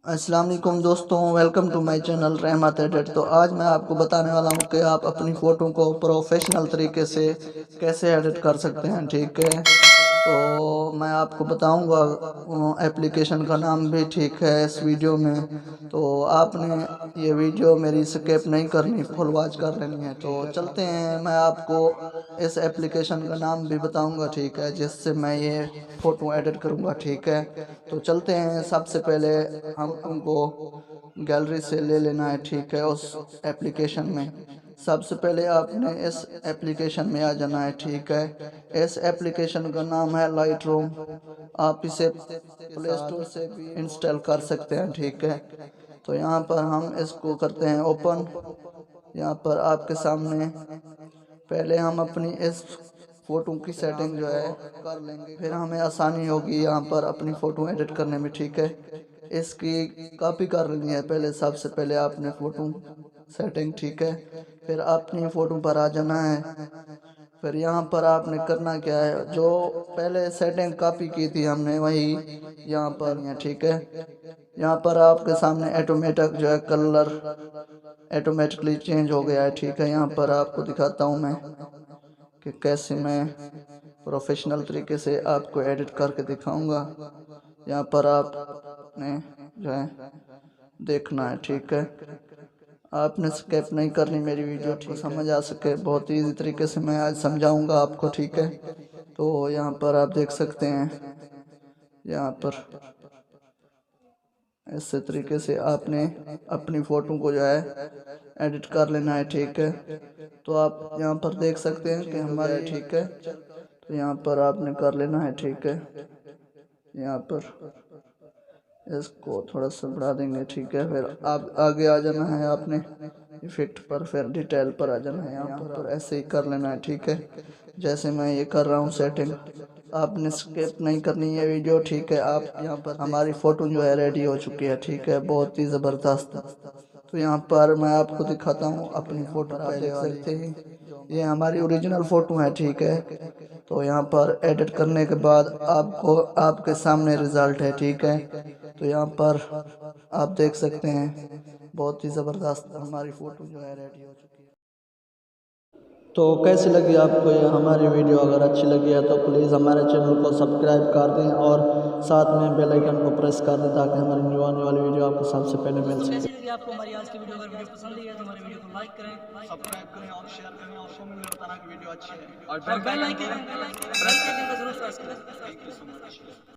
अस्सलाम वालेकुम दोस्तों, वेलकम टू माय चैनल रहमत एडिट। तो आज मैं आपको बताने वाला हूँ कि आप अपनी फ़ोटो को प्रोफेशनल तरीके से कैसे एडिट कर सकते हैं। ठीक है, तो मैं आपको बताऊँगा, एप्लीकेशन का नाम भी ठीक है इस वीडियो में। तो आपने ये वीडियो मेरी स्किप नहीं करनी, फुल वॉच कर लेनी है। तो चलते हैं, मैं आपको इस एप्लीकेशन का नाम भी बताऊँगा, ठीक है, जिससे मैं ये फ़ोटो एडिट करूँगा। ठीक है, तो चलते हैं। सबसे पहले हम हमको गैलरी से ले लेना है, ठीक है। उस एप्लीकेशन में सबसे पहले आपने इस एप्लीकेशन में आ जाना है, ठीक है। इस एप्लीकेशन का नाम है लाइट रूम। आप इसे प्ले स्टोर से भी इंस्टॉल कर सकते हैं, ठीक है। तो यहाँ पर हम इसको करते हैं ओपन। यहाँ पर आपके सामने पहले हम अपनी इस फ़ोटो की सेटिंग जो है कर लेंगे, फिर हमें आसानी होगी यहाँ पर अपनी फ़ोटो एडिट करने में, ठीक है। इसकी कॉपी कर लेनी है पहले। सबसे पहले आपने फ़ोटो सेटिंग, ठीक है, फिर अपनी फ़ोटो पर आ जाना है। फिर यहाँ पर आपने करना क्या है, जो पहले सेटिंग कॉपी की थी हमने वही यहाँ पर, ठीक है। यहाँ पर आपके सामने ऑटोमेटिक जो है कलर ऑटोमेटिकली चेंज हो गया है, ठीक है। यहाँ पर आपको दिखाता हूँ मैं कि कैसे मैं प्रोफेशनल तरीके से आपको एडिट करके दिखाऊंगा। यहाँ पर आपने जो है देखना है, ठीक है। आपने स्किप नहीं करनी मेरी वीडियो, आपको समझ आ सके। बहुत ही इजी तरीके से मैं आज समझाऊंगा आपको, ठीक है। तो यहाँ पर आप देख सकते हैं, यहाँ पर इस तरीके से आपने अपनी फ़ोटो को जो है एडिट कर लेना है, ठीक है। तो आप यहाँ पर देख सकते हैं कि हमारे, ठीक है, तो यहाँ पर आपने कर लेना है, ठीक है। यहाँ पर इसको थोड़ा सा बढ़ा देंगे, ठीक है। फिर आप आगे आ जाना है, आपने इफेक्ट पर, फिर डिटेल पर आ जाना है। यहाँ पर ऐसे ही कर लेना है, ठीक है, जैसे मैं ये कर रहा हूँ सेटिंग। आपने स्किप नहीं करनी है वीडियो, ठीक है। आप यहाँ पर हमारी फ़ोटो जो है रेडी हो चुकी है, ठीक है, बहुत ही ज़बरदस्त। तो यहाँ पर मैं आपको दिखाता हूँ अपनी फ़ोटो, आप देख सकते हैं ये हमारी ओरिजिनल फ़ोटो है, ठीक है। तो यहाँ पर एडिट करने के बाद आपको आपके सामने रिज़ल्ट है, ठीक है। तो यहाँ पर आप देख सकते हैं बहुत ही ज़बरदस्त हमारी फ़ोटो जो है रेडी हो चुकी है। तो कैसी लगी आपको ये हमारी वीडियो? अगर अच्छी लगी है तो प्लीज़ हमारे चैनल को सब्सक्राइब कर दें और साथ में बेल आइकन को प्रेस कर दें, ताकि हमारी न्यू आने वाली वीडियो आपको सबसे पहले मिल दोस्तों, सके। कैसी लगी आपको हमारी आज की वीडियो? अगर वीडियो पसंद आई है तो हमारे वीडियो को लाइक करें, सब्सक्राइब करें और शेयर करें और कमेंट में बताना कि वीडियो अच्छी है और बेल आइकन का जरूर प्रेस करें। Thank you so much.